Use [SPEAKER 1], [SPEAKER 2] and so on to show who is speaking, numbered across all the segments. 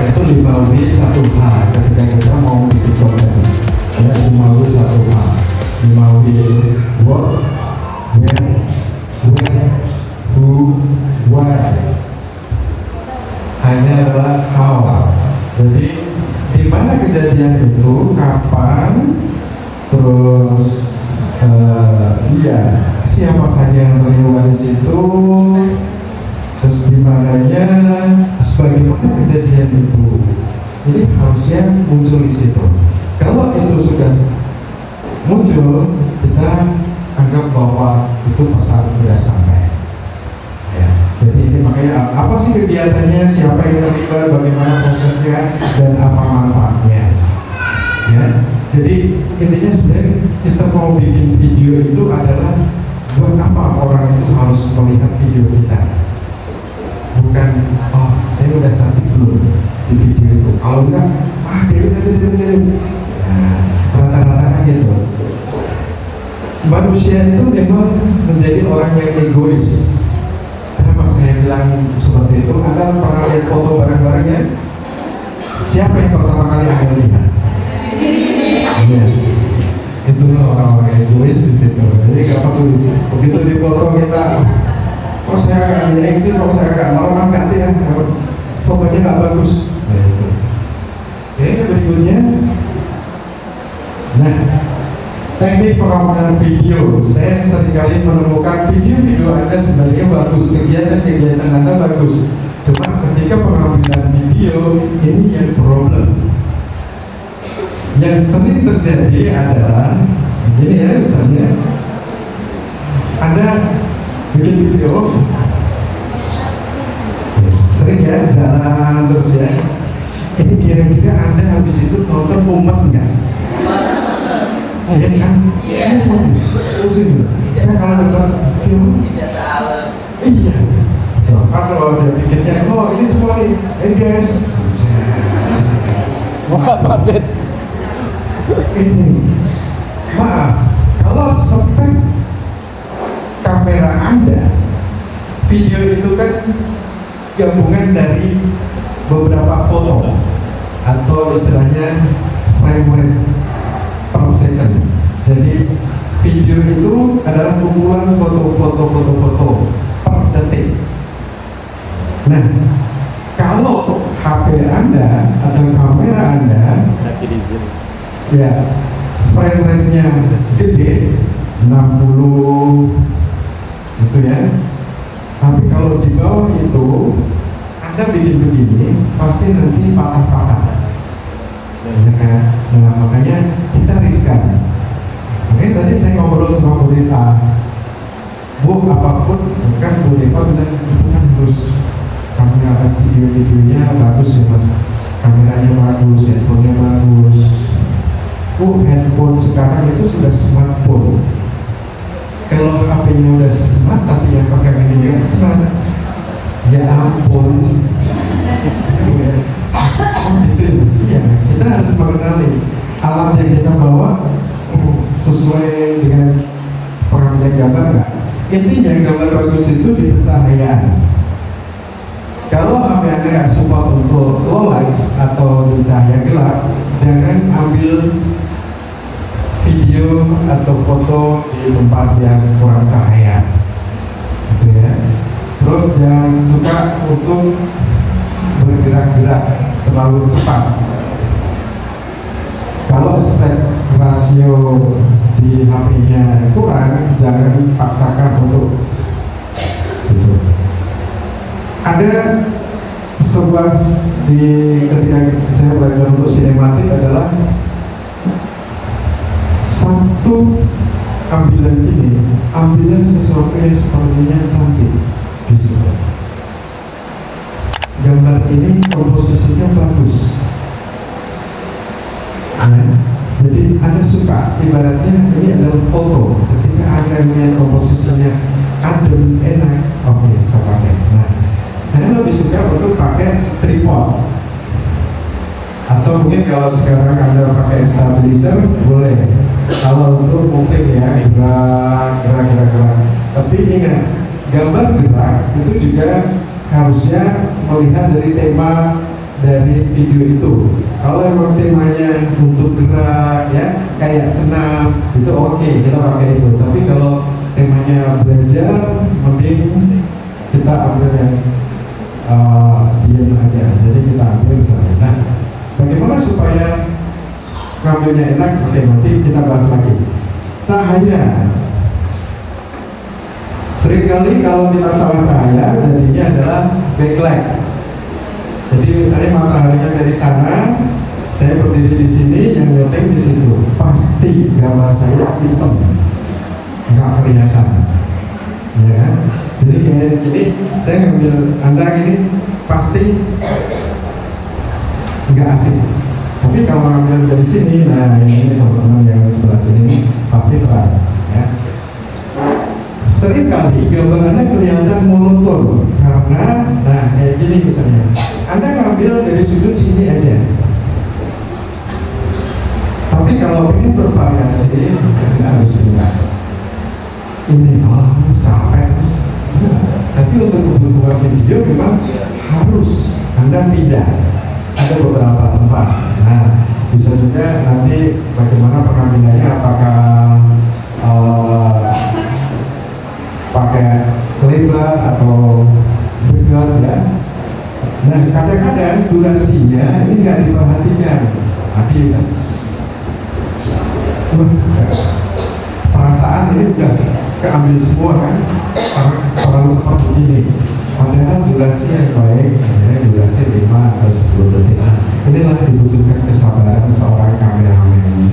[SPEAKER 1] itu 5W 1H ketika kita mau bikin konten. Ya, 5W 1H. 5W what, when, who, why. Hanya adalah how. Jadi di mana kejadian itu, kapan, terus siapa saja yang terlibat di situ, terus di mananya, terus bagaimana kejadian itu. Jadi harusnya muncul di situ. Kalau itu sudah muncul, kita anggap bahwa itu pesan sudah sampai. Ya, jadi ini makanya apa sih kegiatannya, siapa yang terlibat, bagaimana prosesnya, dan apa manfaatnya. Ya, jadi intinya sebenarnya kita mau bikin video itu adalah buat apa orang itu harus melihat video kita. Bukan, oh saya udah cantik belum di video itu. Kalau enggak, Dewi aja dulu. Nah, rata-rata gitu. Manusia itu memang menjadi orang yang egois. Kenapa saya bilang seperti itu? Anda pernah lihat foto bareng-barengnya? Siapa yang pertama kali Anda lihat? Yes. Itulah orang-orang egois di situ. Jadi kalau begitu di foto kita, kok saya agak miring sih, kok saya agak normal ganti ya, fotonya nggak bagus. Nah, itu. Oke, berikutnya. Nah, teknik pengambilan video. Saya seringkali menemukan video-video Anda sebenarnya bagus, kegiatan-kegiatan Anda bagus. Cuma ketika pengambilan video, ini yang problem. Yang sering terjadi adalah ini ya, misalnya Anda bikin video, sering ya jalan terus ya. Ini kira-kira Anda habis itu nonton umat nggak? Iya kan? Iya. Pusing. Saya kalau nonton film, iya. Kalau ada pikirnya, oh ini semua nih, guys.
[SPEAKER 2] Maaf.
[SPEAKER 1] Ini, maaf, kalau spek kamera Anda, video itu kan gabungan dari beberapa foto atau istilahnya frame rate per second. Jadi video itu adalah kumpulan foto per detik. Nah, kalau HP Anda atau kamera Anda ya frame rate-nya gede 60 gitu ya, tapi kalau di bawah itu Anda bikin begini pasti nanti patah-patah. Nah, makanya kita riskan. Oke, tadi saya ngobrol sama Bu Rita, Bu, apapun kan Bu Rita bilang itu kan harus kamera video-videonya bagus ya mas, kameranya bagus, handphonenya bagus. Handphone sekarang itu sudah smartphone. Kalau HP-nya udah smart tapi yang pakai ini juga smart, ya ampun. Gitu ya, kita harus mengenali alat yang kita bawa sesuai dengan pengambilan gambar nggak. Intinya gambar bagus itu di pencahayaan. Kalau HP Anda nggak support untuk low light atau di cahaya gelap, jangan ambil video atau foto di tempat yang kurang cahaya, gitu ya. Terus jangan suka untuk bergerak-gerak terlalu cepat. Kalau spek rasio di HP-nya kurang, jangan paksakan untuk gitu. Ada sebuah ketika saya belajar untuk sinematik adalah satu ambilan ini, ambilan sesuatu yang sepertinya cantik di situ. Gambar ini komposisinya bagus. Ya, jadi Anda suka, ibaratnya ini adalah foto. Ketika Anda melihat komposisinya adem, enak, oke, saya pakai. Nah, saya lebih suka untuk pakai tripod. Atau mungkin kalau sekarang Anda pakai stabilizer, boleh. Kalau untuk moving ya, gerak. Tapi ingat, gambar gerak itu juga harusnya melihat dari tema dari video itu. Kalau memang temanya untuk gerak ya, kayak senam, itu oke, kita pakai itu. Tapi kalau temanya belajar, mending kita ambil yang diam aja. Jadi kita ambil misalnya. Nah, bagaimana supaya ngambilnya enak? Oke, nanti kita bahas lagi. Cahaya. Seringkali kalau kita salah cahaya, jadinya adalah backlight. Jadi misalnya mataharinya dari sana, saya berdiri di sini, yang nyoteng di situ, pasti gambar saya hitam, nggak kelihatan, ya kan? Jadi kayak gini, saya ngambil Anda gini, pasti nggak asik. Tapi kalau ngambil dari sini, nah ini teman-teman yang sebelah sini pasti terang, ya. Seringkali gambarannya kelihatan monoton karena, nah kayak gini misalnya, Anda ngambil dari sudut sini aja. Tapi kalau ingin bervariasi, Anda harus pindah. Ini capek. Nah, tapi untuk kebutuhan video memang harus Anda pindah. Ada beberapa tempat. Nah, bisa juga nanti bagaimana pengambilannya, apakah pakai lebar atau berat ya. Nah, kadang-kadang durasinya ini nggak diperhatikan. Tapi perasaan ini udah keambil semua kan, terlalu seperti ini. Padahal durasi yang baik sebenarnya durasi 5 atau 10 detik. Inilah dibutuhkan kesabaran seorang kameramen.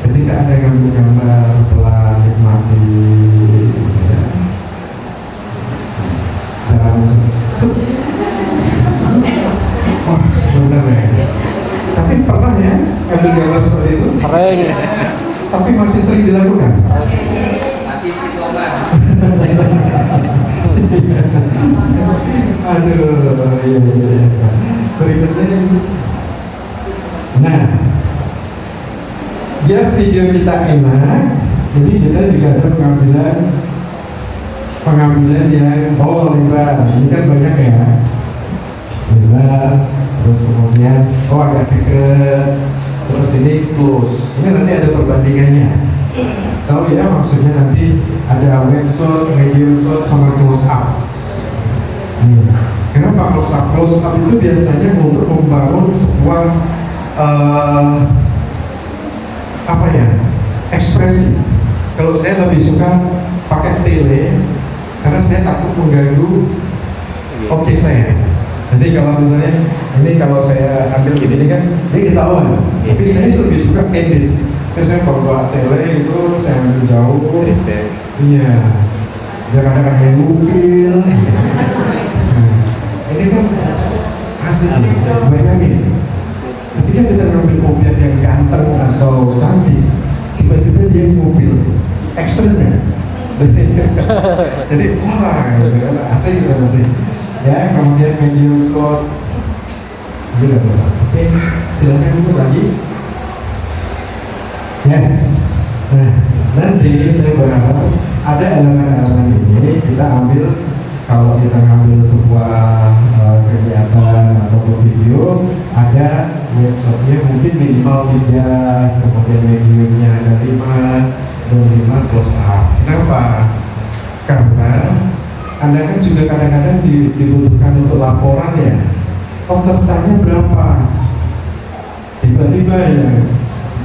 [SPEAKER 1] Ketika Anda ngambil gambar, pelan, nikmati, ya. Wah, benar ya. Tapi pernah ya ambil gambar seperti itu?
[SPEAKER 2] Sering.
[SPEAKER 1] Tapi masih sering dilakukan?
[SPEAKER 3] Masih sih coba.
[SPEAKER 1] Aduh, iya. Berikutnya. Nah, biar video kita enak, jadi kita juga ada pengambilan yang lebar. Ini kan banyak ya, lebar, terus kemudian agak deket, terus ini close. Ini nanti ada perbandingannya. Tahu ya, maksudnya nanti ada wide shot, medium shot, sama close up. Kenapa close up? Close up itu biasanya untuk membangun sebuah ekspresi. Kalau saya lebih suka pakai tele karena saya takut mengganggu objek saya. Jadi kalau misalnya ini kalau saya ambil gini kan ini ketahuan, tapi saya lebih suka edit. Saya bawa tele itu saya ambil jauh. Iya. Jangan ada yang ngupil. Ini kan asli, bayangin. Ketika kita ngambil objek yang ganteng atau cantik, tiba-tiba dia mobil ekstrimnya. Jadi wah, asli gitu nanti. Ya, kemudian medium shot. Ini udah besar. Oke, silakan dulu lagi. Yes. Nah, nanti saya berharap ada elemen-elemen ini kita ambil. Kalau kita ngambil sebuah kegiatan atau video, ada workshopnya mungkin minimal 3, kemudian mediumnya ada 5, dan 5 close up. Kenapa? Karena Anda kan juga kadang-kadang dibutuhkan untuk laporan ya, pesertanya berapa? Tiba-tiba ya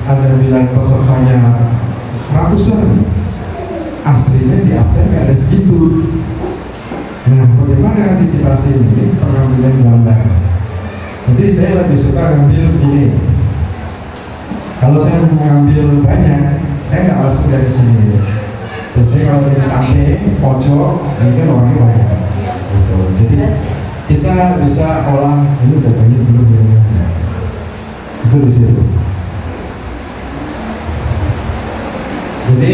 [SPEAKER 1] Anda bilang pesertanya ratusan, aslinya di absen nggak ada segitu. Nah, bagaimana antisipasi ini? Pengambilan gambar. Jadi saya lebih suka ngambil begini. Kalau saya mengambil banyak, saya nggak langsung dari sini. Terus saya kalau dari samping, pojok, ini kan orangnya banyak. Gitu. Jadi kita bisa olah ini udah banyak belum ya? Itu di situ. Jadi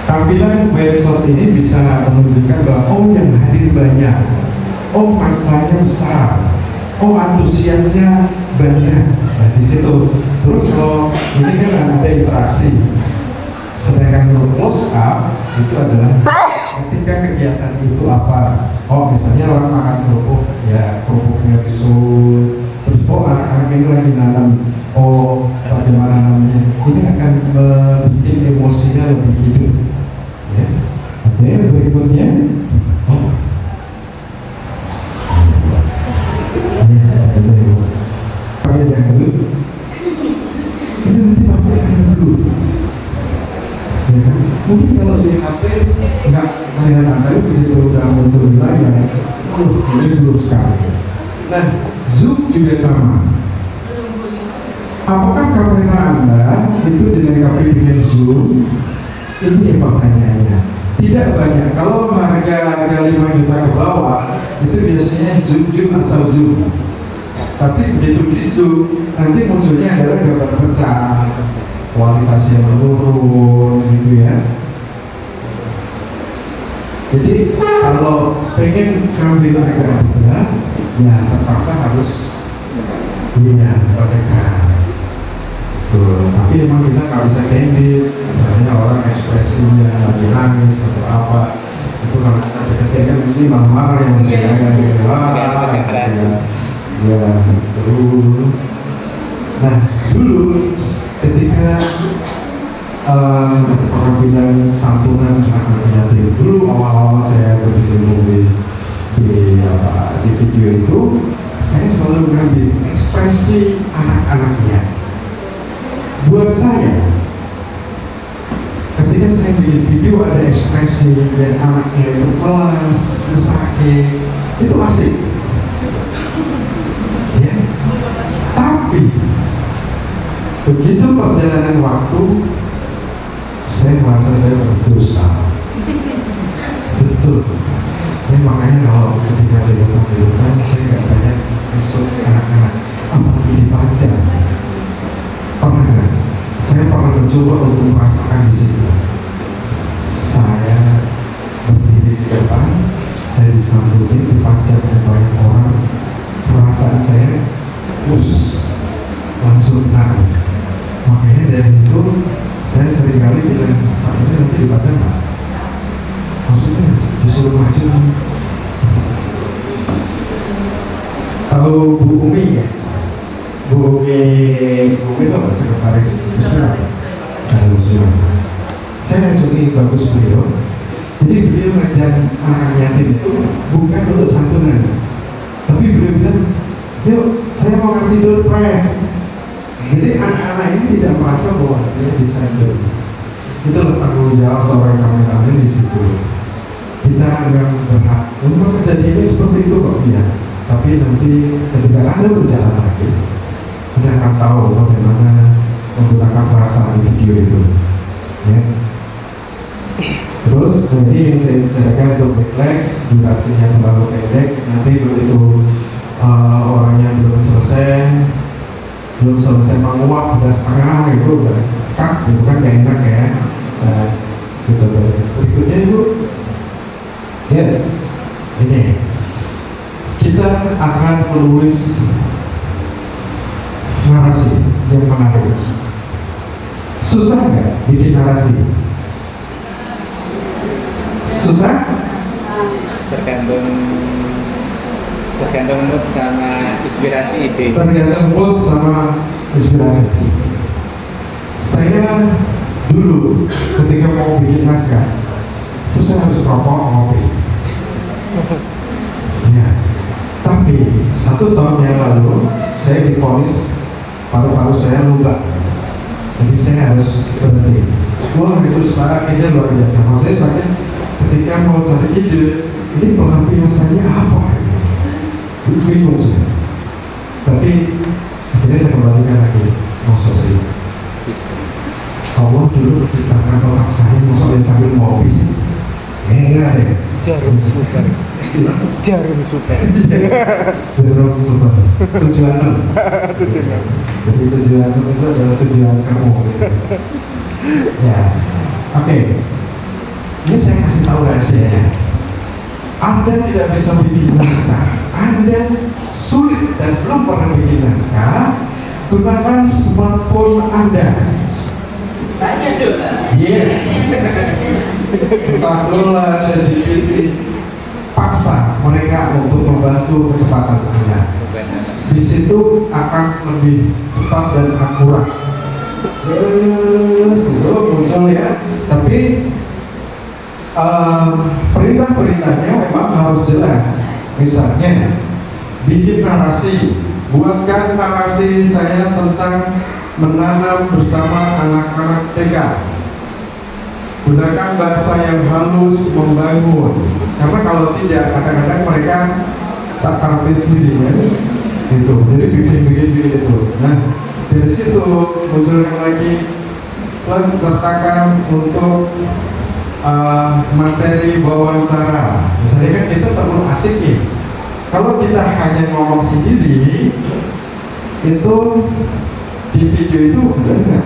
[SPEAKER 1] tampilan wide shot ini bisa menunjukkan bahwa yang hadir banyak, masanya besar, antusiasnya banyak. Nah, di situ. Terus kalau ini kan ada interaksi. Sedangkan untuk close up itu adalah ketika kegiatan itu apa? Misalnya orang makan kerupuk, ya kerupuknya disut, terus ini buruk sekali. Nah, Zoom juga sama. Apakah kamera Anda itu dilengkapi dengan Zoom? Ini yang pertanyaannya. Tidak banyak. Kalau harga 5 juta ke bawah, itu biasanya zoom asal zoom. Tapi begitu di zoom, nanti munculnya adalah gambar pecah, kualitasnya menurun, gitu ya. Jadi kalau pengen ngambil agak berat, ya terpaksa harus berdekat. Tapi emang kita nggak bisa candid, misalnya orang ekspresinya lagi nangis atau apa, itu kalau kita deketin kan mesti marah-marah yang betul. Nah dulu ketika orang bilang santunan anak yatim, dulu awal-awal saya berkecimpung di video itu, saya selalu mengambil ekspresi anak-anaknya. Buat saya, ketika saya bikin video ada ekspresi dan anaknya itu pelas, sakit, itu asik. Ya. Tapi begitu perjalanan waktu, saya merasa saya berdosa. Betul. Saya makanya kalau ketika di hutan, saya nggak banyak besok anak-anak, apalagi dibaca. Saya pernah mencoba untuk merasakan di situ. Saya berdiri di depan, saya disambutkan dipajang oleh banyak orang. Perasaan saya, langsung naik. Makanya dari itu saya seringkali bilang, Pak ini nanti dibaca nggak? Maksudnya disuruh maju. Tahu Bu Umi ya? Bu Umi itu apa? Sekretaris Muslim. Saya jadi bagus beliau. Jadi beliau ngajar anak yatim itu bukan untuk santunan, tapi beliau bilang, yuk saya mau ngasih door prize. Jadi anak-anak ini tidak merasa bahwa dia disandung. Itu tanggung jawab seorang kameramen di situ. Kita agak berhak untuk kejadiannya seperti itu kok ya. Tapi nanti ketika Anda berjalan lagi, Anda akan tahu bagaimana menggunakan perasaan di video itu. Ya. Terus ini yang saya bicarakan untuk refleks, durasinya terlalu pendek. Nanti begitu orangnya belum selesai menguap udah setengah itu udah cut, itu kan gak enak ya. Nah, gitu. Berikutnya itu, yes, ini kita akan menulis narasi yang menarik. Susah nggak bikin narasi? Susah?
[SPEAKER 3] Tergantung mood sama inspirasi ide.
[SPEAKER 1] Tergantung mood sama inspirasi. Saya dulu ketika mau bikin naskah, itu saya harus rokok ngopi. Ya. Tapi 1 tahun yang lalu saya divonis paru-paru saya luka. Jadi saya harus berhenti. Wah itu sakitnya luar biasa. Maksudnya saya ketika mau cari ide, ini pelampiasannya apa? Bingung saya. Tapi akhirnya saya kembalikan lagi. Masa sih? Allah dulu menciptakan otak saya, masa yang sambil ngopi sih? Enggak deh.
[SPEAKER 2] Jarum super. Jarum super.
[SPEAKER 1] Jarum super. Tujuan. Jadi tujuan itu adalah tujuan kamu. Ya, oke. Ini saya kasih tahu rahasianya. Anda tidak bisa bikin naskah. Anda sulit dan belum pernah bikin naskah. Gunakan smartphone Anda.
[SPEAKER 3] Tanya dulu.
[SPEAKER 1] Yes. Kita kelola ChatGPT, paksa mereka untuk membantu kecepatan Anda. Di situ akan lebih cepat dan akurat. Muncul ya. Tapi perintah-perintahnya memang harus jelas. Misalnya bikin narasi, buatkan narasi saya tentang menanam bersama anak-anak TK. Gunakan bahasa yang halus, membangun. Karena kalau tidak, kadang-kadang mereka sakar sendiri ya, itu. Jadi bikin itu. Nah, dari situ munculkan lagi plus sertakan untuk materi wawancara. Misalnya kan kita terlalu asik nih. Kalau kita hanya ngomong sendiri, itu di video itu benar nggak?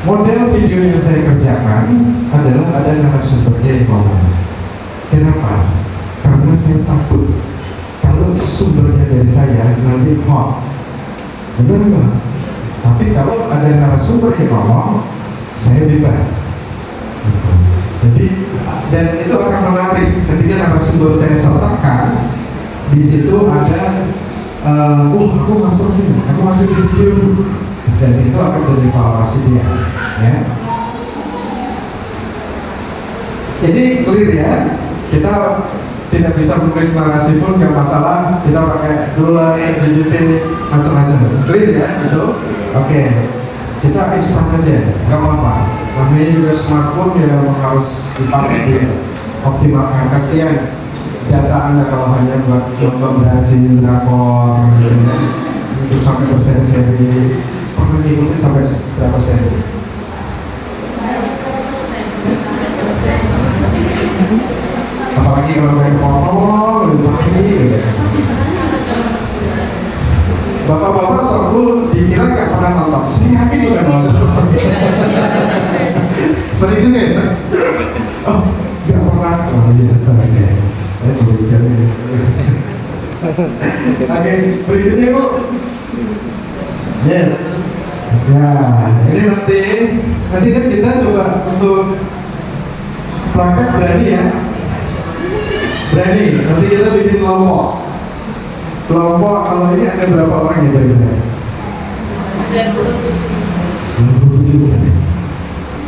[SPEAKER 1] Model video yang saya kerjakan adalah ada narasumbernya yang ngomong. Kenapa? Karena saya takut kalau sumbernya dari saya nanti hoax. Benar nggak? Tapi kalau ada narasumber yang ngomong, saya bebas. Jadi dan itu akan menarik ketika narasumber saya sertakan di situ ada aku masuk video dan itu akan jadi evaluasi dia ya. Jadi clear ya, kita tidak bisa menulis narasi pun nggak masalah, kita pakai Doodle, ChatGPT, macam-macam, clear ya itu. Oke, kita instan aja, nggak apa-apa. Namanya juga smartphone yang harus dipakai dia, optimalkan. Kasihan data Anda kalau hanya buat nonton Brazil, drakor, gitu ya. Untuk sampai berseri-seri, pernah ngikutin sampai berapa seri? Apalagi kalau main motor, gitu. Bapak-bapak selalu dikira nggak pernah nonton. Saya yakin udah nonton. Sering juga ya? Oh, nggak pernah. Oh biasa ya. Saya curiga nih. Oke, berikutnya Bu. Yes. Nah, ini nanti kan kita coba untuk praktek berani ya. Berani. Nanti kita bikin kelompok. Kelompok kalau ini ada berapa orang ya kira-kira? 97.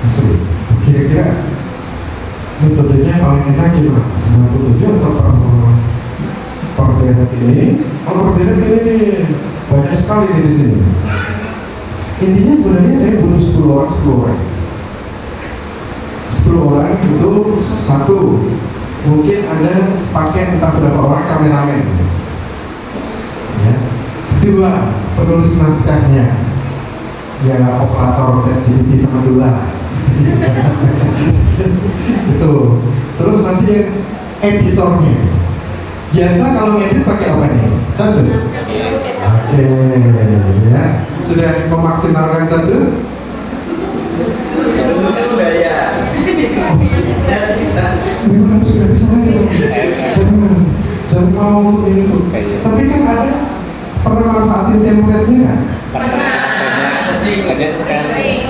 [SPEAKER 1] Masih. Kira-kira metodenya paling enak gimana? 97 atau per dedet ini? Kalau per dedet ini banyak sekali di sini. Intinya sebenarnya saya butuh 10 orang. 10 orang itu satu. Mungkin Anda pakai entah berapa orang kameramen. Ya. Kedua, penulis naskahnya ya operator ChatGPT sama Dula. Itu. Terus nanti yang editornya. Biasa kalau ngedit pakai apa nih? Cacu. Oke, ya. Sudah memaksimalkan cacu?
[SPEAKER 3] Sudah ya. Tidak bisa.
[SPEAKER 1] Memang harus sudah bisa aja. Jangan mau itu. Tapi kan ada pernah manfaatin template-nya kan?
[SPEAKER 3] Pernah. Banyak sekali.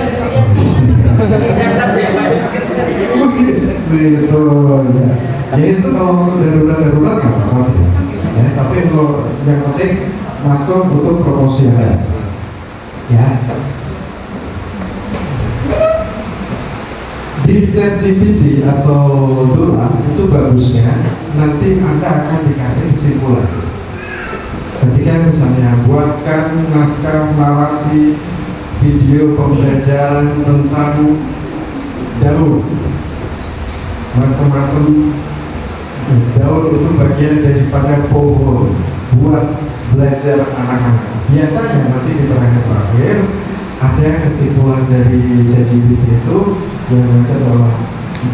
[SPEAKER 1] Itu ya. Jadi itu kalau darurat nggak apa-apa sih. Ya, tapi kalau yang penting masuk butuh proporsional. Ya. Di ChatGPT atau Dula itu bagusnya nanti Anda akan dikasih kesimpulan. Ketika misalnya buatkan naskah narasi video pembelajaran tentang daun, macam-macam daun itu bagian daripada pohon buat belajar anak-anak. Biasanya nanti di terakhir ada kesimpulan dari ChatGPT itu yang baca bahwa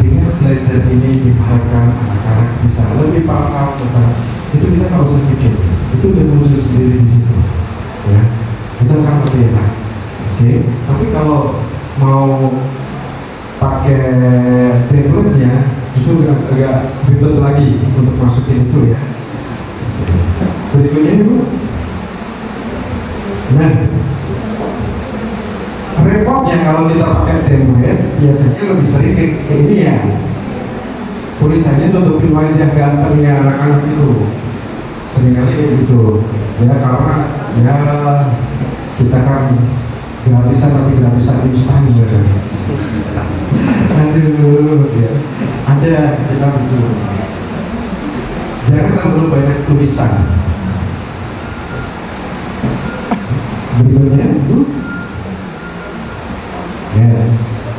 [SPEAKER 1] dengan belajar ini diharapkan anak-anak bisa lebih paham tentang itu. Kita nggak usah pikir, itu udah muncul sendiri di situ ya, kita akan lebih enak. Oke, tapi kalau mau pakai template-nya itu agak ribet lagi untuk masukin itu ya. Berikutnya Ibu. Nah, repotnya kalau kita pakai template biasanya lebih sering kayak ini ya, tulisannya tutupin wajah gantengnya anak-anak itu seringkali kayak gitu ya, karena ya kita kan gratisan tapi gratisan instan gitu. Aduh ya, ada kita betul. Jangan terlalu banyak tulisan. Berikutnya yes,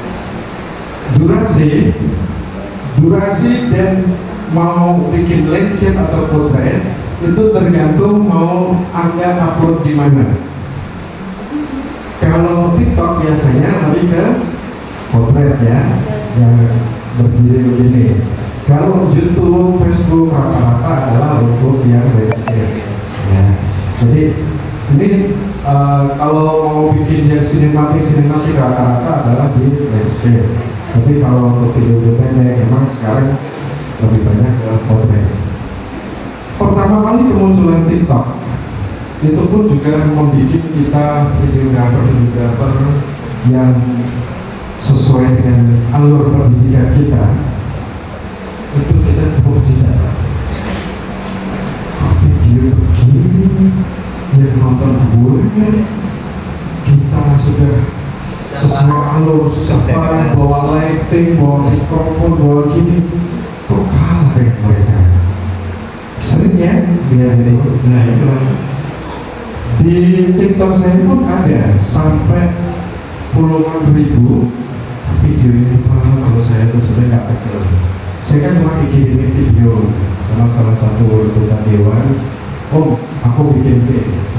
[SPEAKER 1] durasi dan mau bikin landscape atau portrait itu tergantung mau Anda upload di mana. Kalau TikTok biasanya lebih ke portrait ya, yang berdiri begini. Kalau YouTube, Facebook rata-rata adalah untuk yang landscape. Ya. Jadi ini kalau mau bikin yang sinematik rata-rata adalah di landscape. Tapi kalau untuk video pendek memang sekarang lebih banyak ke portrait. Pertama kali kemunculan TikTok itu pun juga membuat kita videografer yang sesuai dengan alur pendidikan kita, itu kita tepuk jempol. Video begini yang nonton gue, kita sudah sesuai alur, sudah bawa lighting, bawa mikrofon, bawa gini, kok kalah dengan mereka. Sering ya, nah itulah. Di TikTok saya pun ada sampai puluhan ribu video ini. Kalau saya itu sudah nggak kecil. Saya kan cuma kirimin video sama salah satu anggota dewan. Om, aku bikin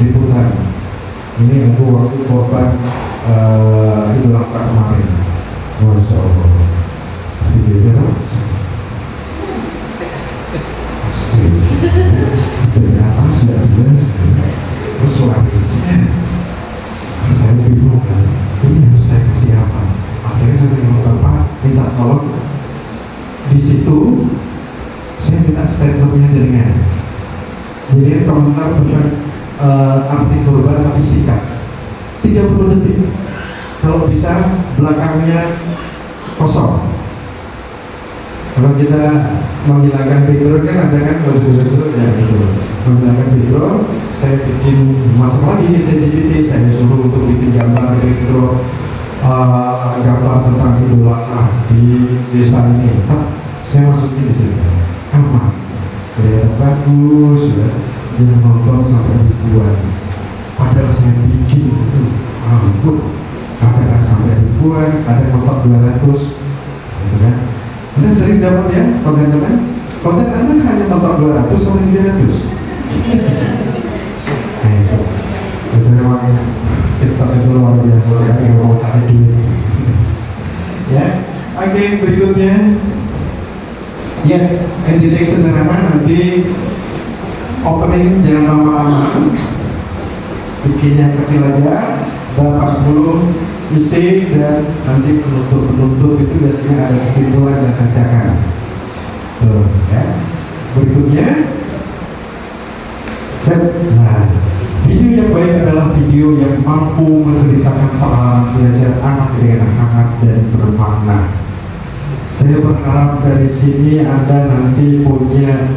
[SPEAKER 1] liputan. Ini aku waktu korban Idul Adha kemarin. Masya Allah. Videonya asik. Ternyata sudah jelas. Terus suaranya saya bingung kan, ini harus saya kasih apa? Akhirnya saya bilang, Bapak minta tolong. Di situ saya minta statementnya jaringan. Jadi komentar bukan arti korban tapi sikap 30 detik. Kalau bisa belakangnya kosong. Kalau kita menghilangkan background kan ada kan kalau ya gitu. Menghilangkan background, saya bikin masuk lagi ke ChatGPT, saya suruh untuk bikin gambar background gambar tentang Idul Adha di desa ini. Saya masukin di sini. Aman. Kelihatan bagus ya. Yang nonton sampai ribuan. Padahal saya bikin itu ampun. Ada sampai ribuan, ada mentok 200, gitu kan? Anda sering dapat ya konten-konten Anda hanya mentok 200 sampai 300. Nah itu memang TikTok itu luar biasa sekali kalau mau cari duit. Ya, oke, berikutnya. Yes, editing sederhana, nanti opening jangan lama-lama, bikin yang kecil aja, 80 isi, dan nanti penutup itu biasanya ada kesimpulan dan ajakan. Tuh, ya. Berikutnya, nah, video yang baik adalah video yang mampu menceritakan pengalaman belajar anak dengan hangat dan bermakna. Saya berharap dari sini Anda nanti punya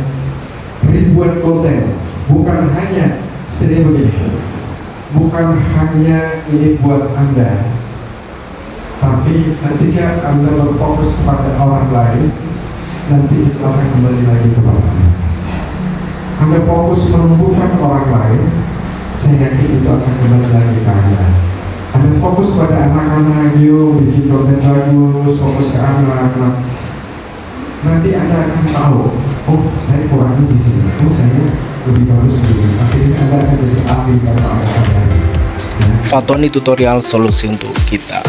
[SPEAKER 1] ribuan konten, bukan hanya seperti begini, bukan hanya ini buat Anda, tapi ketika Anda berfokus kepada orang lain, nanti itu akan kembali lagi kepada Anda. Anda fokus menumbuhkan orang lain, saya yakin itu akan kembali lagi ke Anda. Anda fokus pada anak-anak, yuk bikin konten bagus, fokus ke anak-anak. Nanti Anda akan tahu, oh saya kurangnya di sini, oh saya lebih bagus di sini. Akhirnya Anda akan jadi ahli pada anak-anak.
[SPEAKER 2] Fatoni Tutorial, solusi untuk kita.